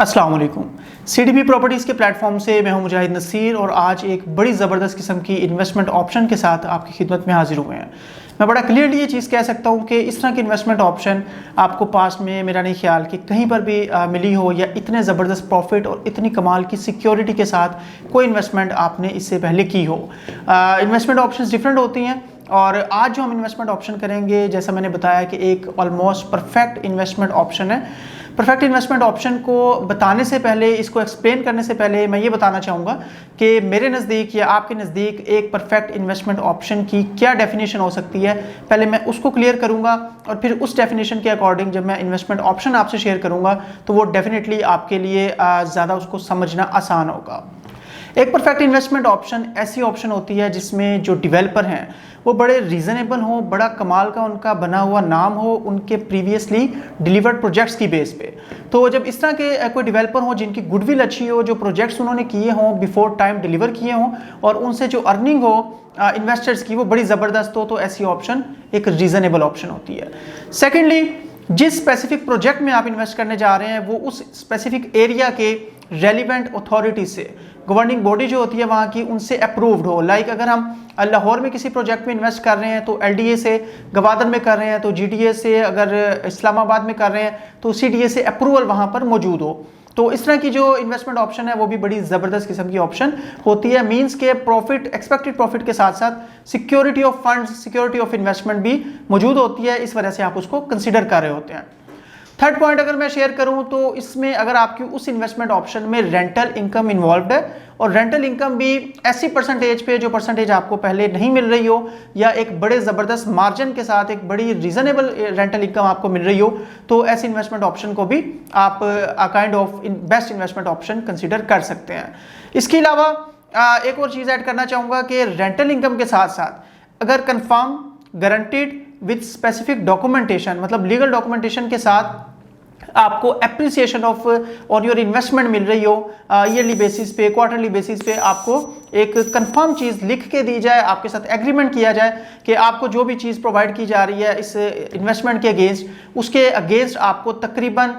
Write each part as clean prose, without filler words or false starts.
अस्सलाम वालेकुम। CDP properties के प्लेटफॉर्म से मैं हूं मुजाहिद नसीर और आज एक बड़ी ज़बरदस्त किस्म की इन्वेस्टमेंट ऑप्शन के साथ आपकी खिदमत में हाजिर हुए हैं। मैं बड़ा क्लियरली ये चीज़ कह सकता हूं कि इस तरह की इन्वेस्टमेंट ऑप्शन आपको पास्ट में मेरा नहीं ख्याल कि कहीं पर भी मिली हो या इतने ज़बरदस्त प्रॉफिट और इतनी कमाल की सिक्योरिटी के साथ कोई इन्वेस्टमेंट आपने इससे पहले की हो। इन्वेस्टमेंट ऑप्शन डिफरेंट होती हैं और आज जो हम इन्वेस्टमेंट ऑप्शन करेंगे, जैसा मैंने बताया कि एक ऑलमोस्ट परफेक्ट इन्वेस्टमेंट ऑप्शन है। परफेक्ट इन्वेस्टमेंट ऑप्शन को बताने से पहले, इसको एक्सप्लेन करने से पहले मैं ये बताना चाहूँगा कि मेरे नज़दीक या आपके नज़दीक एक परफेक्ट इन्वेस्टमेंट ऑप्शन की क्या डेफिनेशन हो सकती है। पहले मैं उसको क्लियर करूँगा और फिर उस डेफिनेशन के अकॉर्डिंग जब मैं इन्वेस्टमेंट ऑप्शन आपसे शेयर करूँगा तो वो डेफिनेटली आपके लिए ज़्यादा उसको समझना आसान होगा। एक परफेक्ट इन्वेस्टमेंट ऑप्शन ऐसी ऑप्शन होती है जिसमें जो डिवेलपर हैं वो बड़े रीज़नेबल हो, बड़ा कमाल का उनका बना हुआ नाम हो उनके प्रीवियसली डिलीवर्ड प्रोजेक्ट्स की बेस पे। तो जब इस तरह के कोई डिवेलपर हो जिनकी गुडविल अच्छी हो, जो प्रोजेक्ट्स उन्होंने किए हों, बिफोर टाइम डिलीवर किए हों और उनसे जो अर्निंग हो इन्वेस्टर्स की वो बड़ी ज़बरदस्त हो, तो ऐसी ऑप्शन एक रीज़नेबल ऑप्शन होती है। सेकेंडली, जिस स्पेसिफिक प्रोजेक्ट में आप इन्वेस्ट करने जा रहे हैं वो उस स्पेसिफिक एरिया के रेलिवेंट अथॉरिटी से, गवर्निंग बॉडी जो होती है वहाँ की, उनसे अप्रूव्ड हो। लाइक अगर हम लाहौर में किसी प्रोजेक्ट में इन्वेस्ट कर रहे हैं तो LDA से, गवादर में कर रहे हैं तो GDA से, अगर इस्लामाबाद में कर रहे हैं तो CDA से अप्रूवल वहाँ पर मौजूद हो। तो इस तरह की जो इन्वेस्टमेंट ऑप्शन है वो भी बड़ी ज़बरदस्त किस्म की ऑप्शन होती है। मींस के प्रॉफिट, एक्सपेक्टेड प्रॉफिट के साथ साथ security of funds, security of investment भी मौजूद होती है। इस वजह से आप उसको कंसिडर कर रहे होते हैं। थर्ड पॉइंट अगर मैं शेयर करूं तो इसमें अगर आपकी उस इन्वेस्टमेंट ऑप्शन में रेंटल इनकम इन्वॉल्व है और रेंटल इनकम भी ऐसी परसेंटेज पे जो परसेंटेज आपको पहले नहीं मिल रही हो या एक बड़े ज़बरदस्त मार्जिन के साथ एक बड़ी रीज़नेबल रेंटल इनकम आपको मिल रही हो, तो ऐसे इन्वेस्टमेंट ऑप्शन को भी आप kind of best investment option consider कर सकते हैं। इसके अलावा एक और चीज़ ऐड करना चाहूँगा कि रेंटल इनकम के साथ साथ अगर confirm, guaranteed with specific documentation, मतलब लीगल डॉक्यूमेंटेशन के साथ आपको appreciation of on your investment मिल रही हो, ईयरली बेसिस पे, क्वार्टरली बेसिस पे आपको एक कंफर्म चीज़ लिख के दी जाए, आपके साथ एग्रीमेंट किया जाए कि आपको जो भी चीज़ प्रोवाइड की जा रही है इस इन्वेस्टमेंट के अगेंस्ट, उसके अगेंस्ट आपको तकरीबन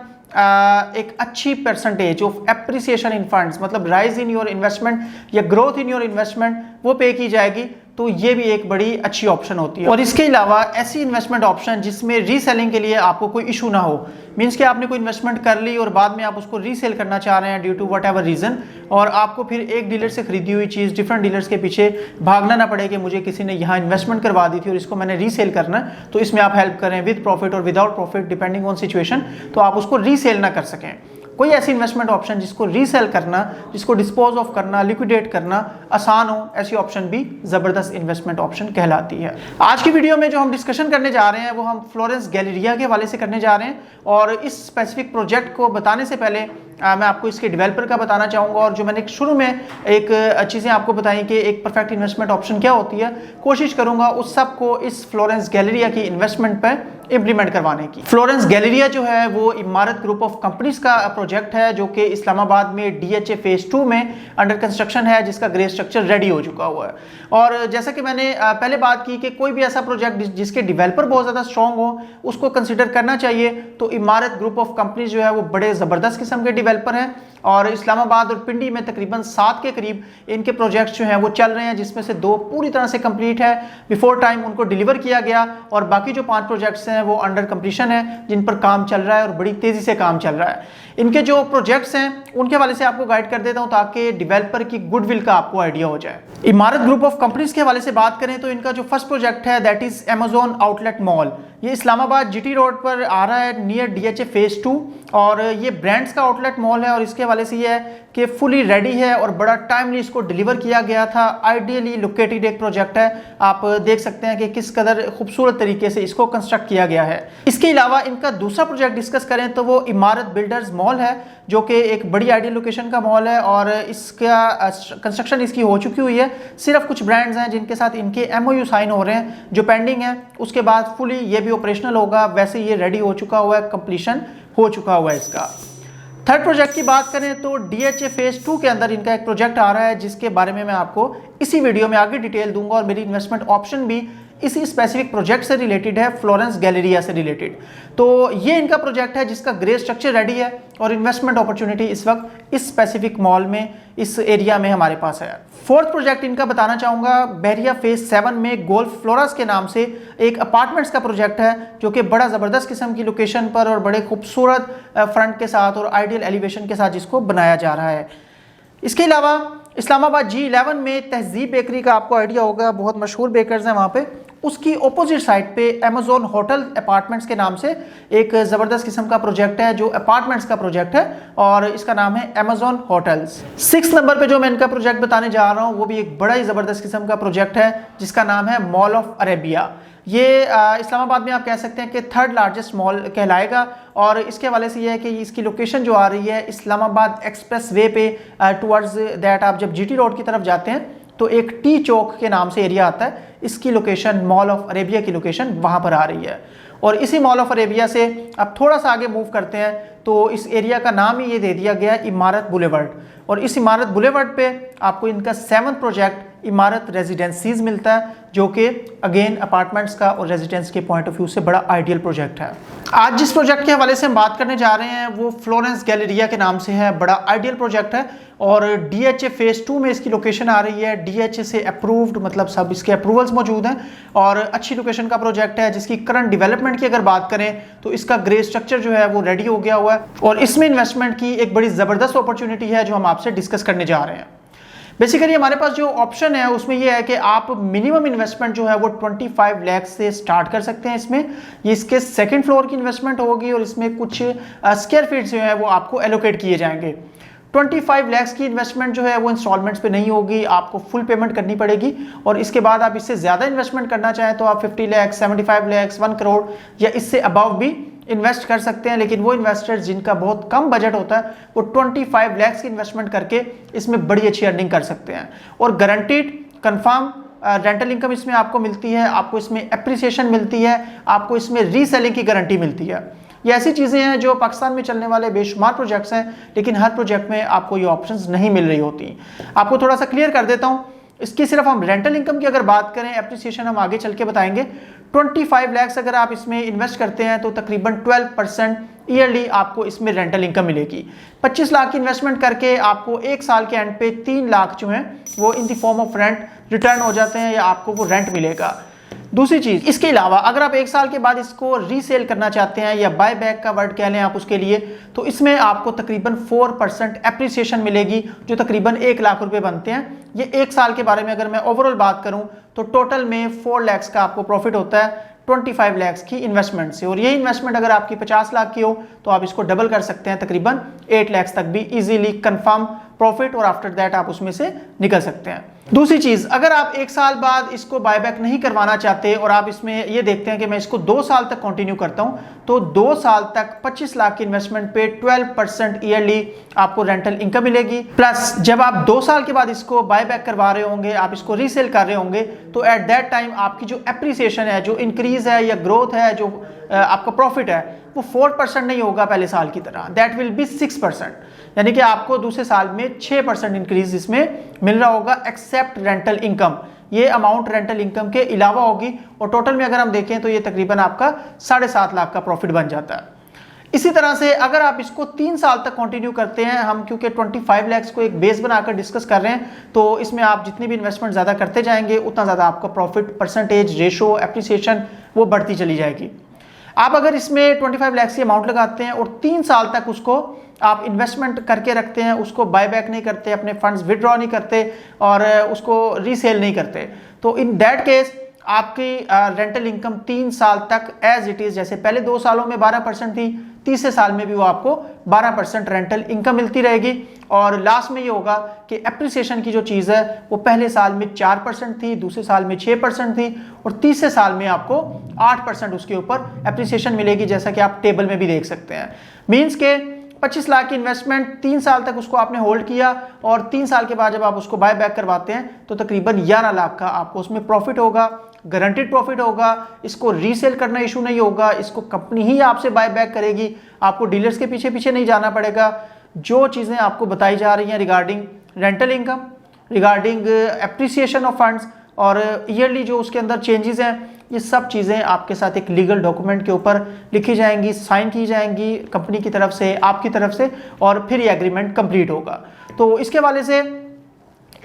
एक अच्छी percentage of appreciation in funds, मतलब राइज इन योर इन्वेस्टमेंट या ग्रोथ इन योर इन्वेस्टमेंट वो पे की जाएगी। तो ये भी एक बड़ी अच्छी ऑप्शन होती है। और इसके अलावा ऐसी इन्वेस्टमेंट ऑप्शन जिसमें रीसेलिंग के लिए आपको कोई इशू ना हो, मींस कि आपने कोई इन्वेस्टमेंट कर ली और बाद में आप उसको रीसेल करना चाह रहे हैं due to whatever reason, और आपको फिर एक डीलर से खरीदी हुई चीज़ डिफरेंट डीलर्स के पीछे भागना ना पड़े कि मुझे किसी ने यहाँ इन्वेस्टमेंट करवा दी थी और इसको मैंने रीसेल करना है, तो इसमें आप हेल्प करें विद प्रॉफिट और without profit depending on situation, तो आप उसको रीसेल ना कर सकें। कोई ऐसी इन्वेस्टमेंट ऑप्शन जिसको रीसेल करना, जिसको डिस्पोज ऑफ करना, लिक्विडेट करना आसान हो, ऐसी ऑप्शन भी ज़बरदस्त इन्वेस्टमेंट ऑप्शन कहलाती है। आज की वीडियो में जो हम डिस्कशन करने जा रहे हैं वो हम फ्लोरेंस गैलेरिया के हवाले से करने जा रहे हैं और इस स्पेसिफिक प्रोजेक्ट को बताने से पहले मैं आपको इसके डेवलपर का बताना चाहूँगा और जो मैंने शुरू में एक चीज़ें आपको बताई कि एक परफेक्ट इन्वेस्टमेंट ऑप्शन क्या होती है, कोशिश करूँगा उस सब को इस फ्लोरेंस गैलेरिया की इन्वेस्टमेंट पर इम्प्लीमेंट करवाने की। फ्लोरेंस गैलेरिया जो है वो इमारत ग्रुप ऑफ कंपनीज का प्रोजेक्ट है जो कि इस्लामाबाद में DHA फेज 2 में अंडर कंस्ट्रक्शन है, जिसका ग्रे स्ट्रक्चर रेडी हो चुका हुआ है। और जैसा कि मैंने पहले बात की कि कोई भी ऐसा प्रोजेक्ट जिसके डेवलपर बहुत ज़्यादा स्ट्रॉन्ग हो उसको कंसिडर करना चाहिए, तो इमारत ग्रुप ऑफ कंपनीज जो है वो बड़े ज़बरदस्त किस्म के डेवलपर हैं और इस्लामाबाद और पिंडी में तकरीबन 7 के करीब इनके प्रोजेक्ट्स जो हैं वो चल रहे हैं, जिसमें से 2 पूरी तरह से कंप्लीट है, बिफोर टाइम उनको डिलीवर किया गया, और बाकी जो 5 प्रोजेक्ट्स हैं वो अंडर कंप्लीशन है जिन पर काम चल रहा है और बड़ी तेज़ी से काम चल रहा है। इनके जो प्रोजेक्ट्स हैं उनके हवाले से आपको गाइड कर देता हूं ताकि डेवलपर की गुडविल का आपको आइडिया हो जाए। इमारत ग्रुप ऑफ कंपनीज के हवाले से बात करें तो इनका जो फर्स्ट प्रोजेक्ट है that is Amazon outlet mall. ये इस्लामाबाद GT रोड पर आ रहा है नियर DHA फेज 2 और ये ब्रांड्स का आउटलेट मॉल है और इसके हवाले से ये है कि फुली रेडी है और बड़ा टाइमली इसको डिलीवर किया गया था। आइडियली लोकेटेड एक प्रोजेक्ट है, आप देख सकते हैं कि किस कदर खूबसूरत तरीके से इसको कंस्ट्रक्ट किया गया है। इसके अलावा इनका दूसरा प्रोजेक्ट डिस्कस करें तो वो इमारत बिल्डर्स मॉल है जो कि एक बड़ी आइडियल लोकेशन का मॉल है और इसका कंस्ट्रक्शन इसकी हो चुकी हुई है। सिर्फ कुछ ब्रांड्स हैं जिनके साथ इनके MOU साइन हो रहे हैं जो पेंडिंग है, उसके बाद फुली ये भी ऑपरेशनल होगा। वैसे ये रेडी हो चुका हुआ है, कंप्लीशन हो चुका हुआ है इसका। थर्ड प्रोजेक्ट की बात करें तो DHA फेज 2 के अंदर इनका एक प्रोजेक्ट आ रहा है जिसके बारे में मैं आपको इसी वीडियो में आगे डिटेल दूंगा और मेरी इन्वेस्टमेंट ऑप्शन भी इसी स्पेसिफिक प्रोजेक्ट से रिलेटेड है, फ्लोरेंस गैलेरिया से रिलेटेड। तो ये इनका प्रोजेक्ट है जिसका ग्रे स्ट्रक्चर रेडी है और इन्वेस्टमेंट अपॉर्चुनिटी इस वक्त इस स्पेसिफिक मॉल में, इस एरिया में हमारे पास है। फोर्थ प्रोजेक्ट इनका बताना चाहूँगा, बहरिया फेज 7 में गोल्फ फ्लोरास के नाम से एक अपार्टमेंट्स का प्रोजेक्ट है जो कि बड़ा ज़बरदस्त किस्म की लोकेशन पर और बड़े खूबसूरत फ्रंट के साथ और आइडियल एलिवेशन के साथ जिसको बनाया जा रहा है। इसके अलावा इस्लामाबाद G11 में तहजीब बेकरी का आपको आइडिया होगा, बहुत मशहूर बेकर्स हैं वहाँ पे, उसकी ऑपोजिट साइड पे अमेजोन होटल अपार्टमेंट्स के नाम से एक ज़बरदस्त किस्म का प्रोजेक्ट है जो अपार्टमेंट्स का प्रोजेक्ट है और इसका नाम है अमेजोन होटल्स। 6 नंबर पे जो मैं इनका प्रोजेक्ट बताने जा रहा हूँ वो भी एक बड़ा ही ज़बरदस्त किस्म का प्रोजेक्ट है जिसका नाम है मॉल ऑफ अरेबिया। ये इस्लामाबाद में आप कह सकते हैं कि 3rd लार्जेस्ट मॉल कहलाएगा और इसके हवाले से ये है कि इसकी लोकेशन जो आ रही है इस्लामाबाद एक्सप्रेस वे पे टुवर्ड्स दैट, आप जब GT रोड की तरफ जाते हैं तो एक टी चौक के नाम से एरिया आता है, इसकी लोकेशन मॉल ऑफ अरेबिया की लोकेशन वहाँ पर आ रही है। और इसी मॉल ऑफ अरेबिया से अब थोड़ा सा आगे मूव करते हैं तो इस एरिया का नाम ही ये दे दिया गया इमारत बुलेवर्ड और इस इमारत बुलेवर्ड पे आपको इनका 7th प्रोजेक्ट इमारत रेजिडेंसीज मिलता है जो कि अगेन अपार्टमेंट्स का और रेजिडेंस के पॉइंट ऑफ व्यू से बड़ा आइडियल प्रोजेक्ट है। आज जिस प्रोजेक्ट के हवाले से हम बात करने जा रहे हैं वो फ्लोरेंस गैलेरिया के नाम से है, बड़ा आइडियल प्रोजेक्ट है और DHA फेज 2 में इसकी लोकेशन आ रही है। DHA से अप्रूव्ड, मतलब सब इसके अप्रूवल्स मौजूद हैं और अच्छी लोकेशन का प्रोजेक्ट है जिसकी करंट डेवलपमेंट की अगर बात करें तो इसका ग्रे स्ट्रक्चर जो है वो रेडी हो गया हुआ है और इसमें इन्वेस्टमेंट की एक बड़ी ज़बरदस्त अपॉर्चुनिटी है जो हम आपसे डिस्कस करने जा रहे हैं। बेसिकली हमारे पास जो ऑप्शन है उसमें यह है कि आप मिनिमम इन्वेस्टमेंट जो है वो 25 लाख से स्टार्ट कर सकते हैं। इसमें ये इसके 2nd फ्लोर की इन्वेस्टमेंट होगी और इसमें कुछ स्क्वायर फीट जो है वो आपको एलोकेट किए जाएंगे। 25 लाख की इन्वेस्टमेंट जो है वो इंस्टॉलमेंट्स पे नहीं होगी, आपको फुल पेमेंट करनी पड़ेगी और इसके बाद आप इससे ज़्यादा इन्वेस्टमेंट करना चाहें तो आप 50 लाख, 75 लाख, 1 करोड़ या इससे अबव भी इन्वेस्ट कर सकते हैं। लेकिन वो इन्वेस्टर्स जिनका बहुत कम बजट होता है वो 25 लाख की इन्वेस्टमेंट करके इसमें बड़ी अच्छी अर्निंग कर सकते हैं और गारंटीड कंफर्म रेंटल इनकम इसमें आपको मिलती है, आपको इसमें एप्रिसिएशन मिलती है, आपको इसमें रीसेलिंग की गारंटी मिलती है। ये ऐसी चीज़ें हैं जो पाकिस्तान में चलने वाले बेशुमार प्रोजेक्ट्स हैं लेकिन हर प्रोजेक्ट में आपको ये ऑप्शंस नहीं मिल रही होती। आपको थोड़ा सा क्लियर कर देता हूँ, इसकी सिर्फ हम रेंटल इनकम की अगर बात करें, एप्रिसिएशन हम आगे चल के बताएंगे। 25 लाख अगर आप इसमें इन्वेस्ट करते हैं तो तकरीबन 12% ईयरली आपको इसमें रेंटल इनकम मिलेगी। 25 लाख की इन्वेस्टमेंट करके आपको 1 साल के एंड पे 3 लाख जो हैं वो in the form of rent return हो जाते हैं या आपको वो रेंट मिलेगा। दूसरी चीज़, इसके अलावा अगर आप 1 साल के बाद इसको रीसेल करना चाहते हैं या बाय बैक का वर्ड कह लें आप उसके लिए, तो इसमें आपको तकरीबन 4% एप्रिसिएशन मिलेगी जो तकरीबन 1 लाख रुपए बनते हैं। ये 1 साल के बारे में अगर मैं ओवरऑल बात करूं तो टोटल में 4 लाख का आपको प्रॉफिट होता है 25 लाख की इन्वेस्टमेंट से और ये इन्वेस्टमेंट अगर आपकी 50 लाख की हो तो आप इसको डबल कर सकते हैं, तकरीबन 8 लाख तक भी इजीली कंफर्म प्रॉफिट और आफ्टर दैट आप उसमें से निकल सकते हैं। दूसरी चीज़, अगर आप 1 साल बाद इसको बायबैक नहीं करवाना चाहते और आप इसमें ये देखते हैं कि मैं इसको 2 साल तक कंटिन्यू करता हूं तो 2 साल तक 25 लाख की इन्वेस्टमेंट पे 12% ईयरली आपको रेंटल इनकम मिलेगी। प्लस जब आप 2 साल के बाद इसको बायबैक करवा रहे होंगे, आप इसको रीसेल कर रहे होंगे तो एट दैट टाइम आपकी जो एप्रिसिएशन है, जो इंक्रीज है या ग्रोथ है, जो आपका प्रॉफिट है वो 4% नहीं होगा पहले साल की तरह, दैट विल बी 6%, यानी कि आपको दूसरे साल में 6% इंक्रीज इसमें मिल रहा होगा एक्सेप्ट रेंटल इनकम। ये अमाउंट रेंटल इनकम के अलावा होगी और टोटल में अगर हम देखें तो ये तकरीबन आपका 7.5 लाख का प्रॉफिट बन जाता है। इसी तरह से अगर आप इसको 3 साल तक कंटिन्यू करते हैं, हम क्योंकि 25 लाख को एक बेस बनाकर डिस्कस कर रहे हैं तो इसमें आप जितनी भी इन्वेस्टमेंट ज़्यादा करते जाएंगे उतना ज़्यादा आपका प्रॉफिट परसेंटेज रेशो एप्रिसिएशन वो बढ़ती चली जाएगी। आप अगर इसमें 25 लाख की अमाउंट लगाते हैं और 3 साल तक उसको आप इन्वेस्टमेंट करके रखते हैं, उसको बायबैक नहीं करते, अपने फंड्स विड्रॉ नहीं करते और उसको रीसेल नहीं करते, तो इन दैट केस आपकी रेंटल इनकम 3 साल तक एज इट इज़, जैसे पहले 2 सालों में 12% थी, तीसरे साल में भी वो आपको 12% रेंटल इनकम मिलती रहेगी। और लास्ट में ये होगा कि एप्रिसिएशन की जो चीज़ है वो पहले साल में 4% थी, दूसरे साल में 6% थी और तीसरे साल में आपको 8% उसके ऊपर एप्रिसिएशन मिलेगी, जैसा कि आप टेबल में भी देख सकते हैं। मीन्स के 25 लाख की इन्वेस्टमेंट 3 साल तक उसको आपने होल्ड किया और 3 साल के बाद जब आप उसको बाय बैक करवाते हैं तो तकरीबन 11 लाख का आपको उसमें प्रॉफिट होगा, गारंटेड प्रॉफिट होगा। इसको रीसेल करना इशू नहीं होगा, इसको कंपनी ही आपसे बाय बैक करेगी, आपको डीलर्स के पीछे पीछे नहीं जाना पड़ेगा। जो चीज़ें आपको बताई जा रही हैं regarding rental income, regarding appreciation of funds और ईयरली जो उसके अंदर चेंजेस हैं, ये सब चीज़ें आपके साथ एक लीगल डॉक्यूमेंट के ऊपर लिखी जाएंगी, साइन की जाएंगी कंपनी की तरफ से, आपकी तरफ से, और फिर ये एग्रीमेंट कंप्लीट होगा। तो इसके हवाले से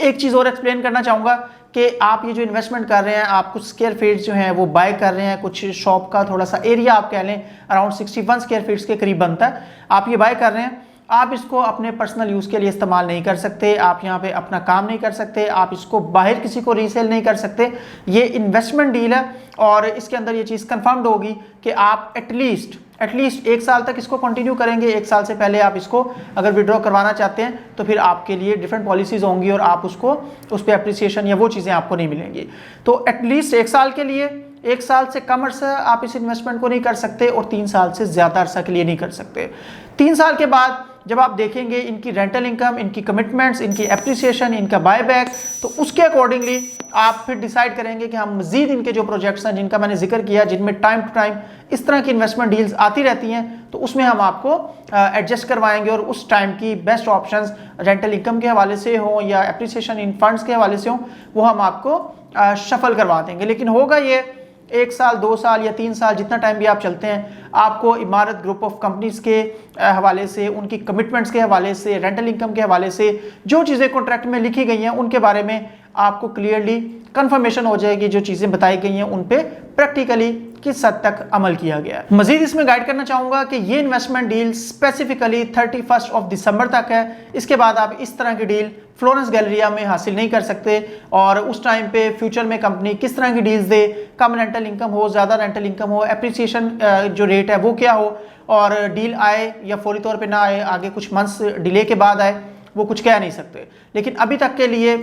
एक चीज़ और एक्सप्लेन करना चाहूँगा कि आप ये जो इन्वेस्टमेंट कर रहे हैं, आप कुछ स्क्वायर फीट जो हैं वो बाय कर रहे हैं, कुछ शॉप का थोड़ा सा एरिया आप कह लें अराउंड 61 स्क्वायर फीट्स के करीब बनता है, आप ये बाय कर रहे हैं। आप इसको अपने पर्सनल यूज़ के लिए इस्तेमाल नहीं कर सकते, आप यहाँ पे अपना काम नहीं कर सकते, आप इसको बाहर किसी को रीसेल नहीं कर सकते। ये इन्वेस्टमेंट डील है और इसके अंदर ये चीज़ कंफर्म्ड होगी कि आप एटलीस्ट 1 साल तक इसको कंटिन्यू करेंगे। 1 साल से पहले आप इसको अगर विड्रॉ करवाना चाहते हैं तो फिर आपके लिए डिफरेंट पॉलिसीज़ होंगी और आप उसको उस पर अप्रिसिएशन या वो चीज़ें आपको नहीं मिलेंगी। तो एटलीस्ट 1 साल के लिए, 1 साल से कम अरसा आप इस इन्वेस्टमेंट को नहीं कर सकते और 3 साल से ज़्यादा अरसा के लिए नहीं कर सकते। 3 साल के बाद जब आप देखेंगे इनकी रेंटल इनकम, इनकी कमिटमेंट्स, इनकी एप्रिसिएशन, इनका बायबैक, तो उसके अकॉर्डिंगली आप फिर डिसाइड करेंगे कि हम मजीद इनके जो प्रोजेक्ट्स हैं जिनका मैंने जिक्र किया, जिनमें टाइम टू टाइम इस तरह की इन्वेस्टमेंट डील्स आती रहती हैं, तो उसमें हम आपको एडजस्ट करवाएंगे और उस टाइम की बेस्ट ऑप्शंस रेंटल इनकम के हवाले से हो या एप्रिसिएशन इन फंड्स के हवाले से हो, वो हम आपको शफल करवा देंगे। लेकिन होगा ये 1 साल, 2 साल या 3 साल, जितना टाइम भी आप चलते हैं, आपको इमारत ग्रुप ऑफ कंपनीज के हवाले से, उनकी कमिटमेंट्स के हवाले से, रेंटल इनकम के हवाले से जो चीज़ें कॉन्ट्रैक्ट में लिखी गई हैं उनके बारे में आपको क्लियरली कंफर्मेशन हो जाएगी। जो चीज़ें बताई गई हैं उन पे प्रैक्टिकली किस हद तक अमल किया गया है। मजीद इसमें गाइड करना चाहूँगा कि ये इन्वेस्टमेंट डील स्पेसिफिकली 31 दिसंबर तक है। इसके बाद आप इस तरह की डील फ्लोरेंस गैलेरिया में हासिल नहीं कर सकते और उस टाइम पे फ्यूचर में कंपनी किस तरह की डील्स दे, कम रेंटल इनकम हो, ज़्यादा रेंटल इनकम हो, एप्रिसिएशन जो रेट है वो क्या हो, और डील आए या फौरी तौर पे ना आए, आगे कुछ मंथ्स डिले के बाद आए, वो कुछ कह नहीं सकते। लेकिन अभी तक के लिए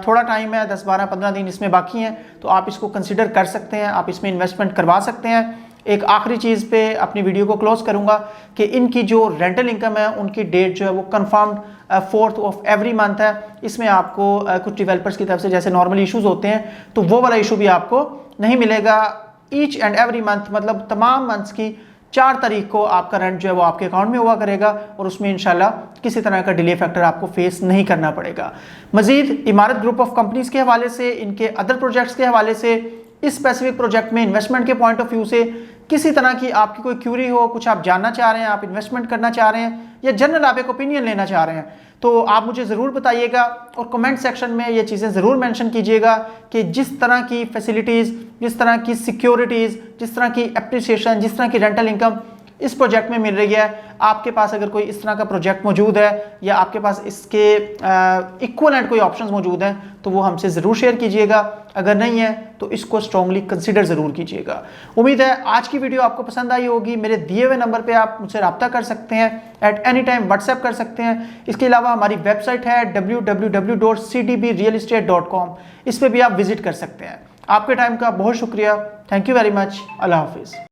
थोड़ा टाइम है, 10, 12, 15 दिन इसमें बाकी हैं, तो आप इसको कंसिडर कर सकते हैं, आप इसमें इन्वेस्टमेंट करवा सकते हैं। एक आखिरी चीज़ पे अपनी वीडियो को क्लोज करूंगा कि इनकी जो रेंटल इनकम है उनकी डेट जो है वो confirmed 4th of every month है। इसमें आपको कुछ डिवेलपर्स की तरफ से जैसे नॉर्मल इश्यूज होते हैं तो वो वाला इशू भी आपको नहीं मिलेगा। ईच एंड एवरी मंथ, मतलब तमाम मंथ्स की 4 तारीख को आपका रेंट जो है वो आपके अकाउंट में हुआ करेगा और उसमें इंशाल्लाह किसी तरह का डिले फैक्टर आपको फेस नहीं करना पड़ेगा। मजीद इमारत ग्रुप ऑफ कंपनीज के हवाले से, इनके अदर प्रोजेक्ट्स के हवाले से, इस स्पेसिफिक प्रोजेक्ट में इन्वेस्टमेंट के पॉइंट ऑफ व्यू से किसी तरह की आपकी कोई क्यूरी हो, कुछ आप जानना चाह रहे हैं, आप इन्वेस्टमेंट करना चाह रहे हैं या जनरल आप एक ओपिनियन लेना चाह रहे हैं, तो आप मुझे ज़रूर बताइएगा और कमेंट सेक्शन में ये चीज़ें ज़रूर मेंशन कीजिएगा कि जिस तरह की फैसिलिटीज़, जिस तरह की सिक्योरिटीज़, जिस तरह की एप्रिसिएशन, जिस तरह की रेंटल इनकम इस प्रोजेक्ट में मिल रही है, आपके पास अगर कोई इस तरह का प्रोजेक्ट मौजूद है या आपके पास इसके इक्वलेंट कोई ऑप्शंस मौजूद हैं तो वो हमसे ज़रूर शेयर कीजिएगा। अगर नहीं है तो इसको स्ट्रांगली कंसीडर ज़रूर कीजिएगा। उम्मीद है आज की वीडियो आपको पसंद आई होगी। मेरे दिए हुए नंबर पे आप मुझसे रब्ता कर सकते हैं, एट एनी टाइम व्हाट्सएप कर सकते हैं। इसके अलावा हमारी वेबसाइट है www.cdbrealestate.com, इस पर भी आप विजिट कर सकते हैं। आपके टाइम का बहुत शुक्रिया। Thank you very much. अल्लाह हाफिज़।